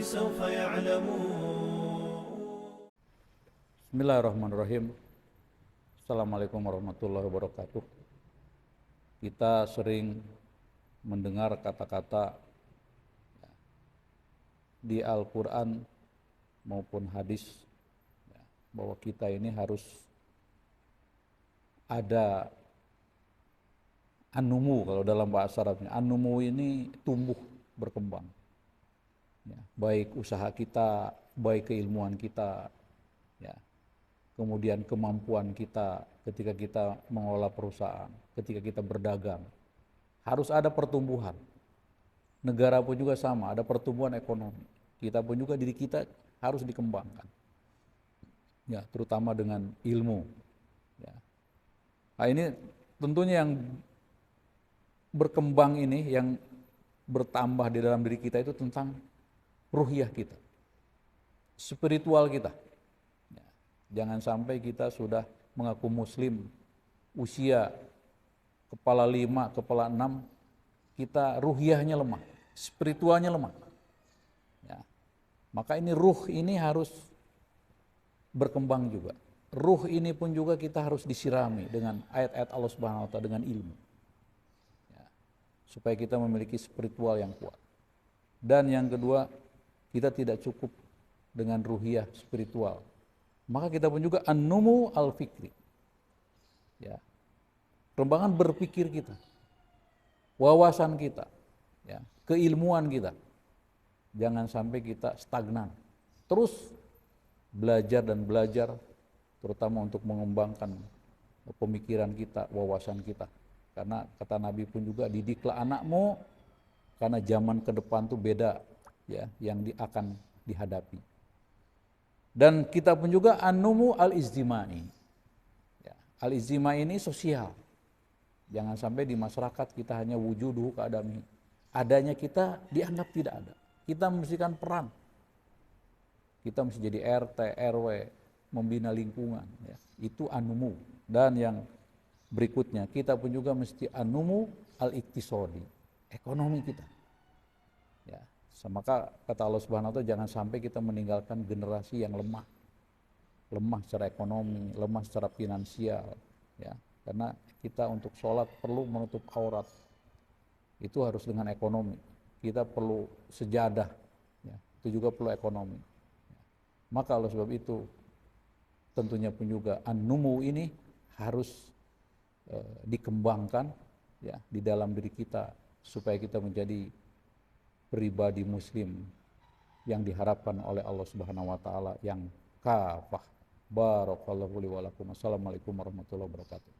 سوف يعلمون. Bismillahirrahmanirrahim. Assalamualaikum warahmatullahi wabarakatuh. Kita sering mendengar kata-kata di Al-Quran maupun hadis bahwa kita ini harus ada anumu, kalau dalam bahasa Arabnya. Anumu ini tumbuh, berkembang. Baik usaha kita, baik keilmuan kita, kemudian kemampuan kita ketika kita mengelola perusahaan, ketika kita berdagang. Harus ada pertumbuhan. Negara pun juga sama, ada pertumbuhan ekonomi. Kita pun juga, diri kita harus dikembangkan. Terutama dengan ilmu. Nah, ini tentunya yang berkembang ini, yang bertambah di dalam diri kita itu tentang ruhiyah kita, spiritual kita. Jangan sampai kita sudah mengaku muslim, usia kepala 5, kepala 6, kita ruhiyahnya lemah, spiritualnya lemah. Maka ini ruh ini harus berkembang juga. Ruh ini pun juga kita harus disirami dengan ayat-ayat Allah Subhanahu wa Ta'ala, dengan ilmu. Supaya kita memiliki spiritual yang kuat. Dan yang kedua, kita tidak cukup dengan ruhiyah spiritual. Maka kita pun juga an-numu al-fikri. Perkembangan berpikir kita, wawasan kita, keilmuan kita. Jangan sampai kita stagnan. Terus belajar dan belajar, terutama untuk mengembangkan pemikiran kita, wawasan kita. Karena kata Nabi pun juga, didiklah anakmu, karena zaman ke depan tuh beda yang akan dihadapi. Dan kita pun juga an-numu al-ijtimai. Al-ijtimai ini sosial. Jangan sampai di masyarakat kita hanya wujuduhu ka'adami. Adanya kita dianggap tidak ada. Kita mestikan peran. Kita mesti jadi RT, RW, membina lingkungan. Itu an-numu. Dan yang berikutnya, kita pun juga mesti an-numu al-iktisodi, ekonomi kita. Maka kata Allah Subhanahu wa Ta'ala, jangan sampai kita meninggalkan generasi yang lemah secara ekonomi, lemah secara finansial. Karena kita untuk sholat perlu menutup aurat, itu harus dengan ekonomi. Kita perlu sejadah, itu juga perlu ekonomi. Maka oleh sebab itu, tentunya pun juga an-numu ini harus dikembangkan di dalam diri kita, supaya kita menjadi pribadi muslim yang diharapkan oleh Allah Subhanahu wa Ta'ala yang kafah. Barakallahu li wa lakum. Assalamualaikum warahmatullahi wabarakatuh.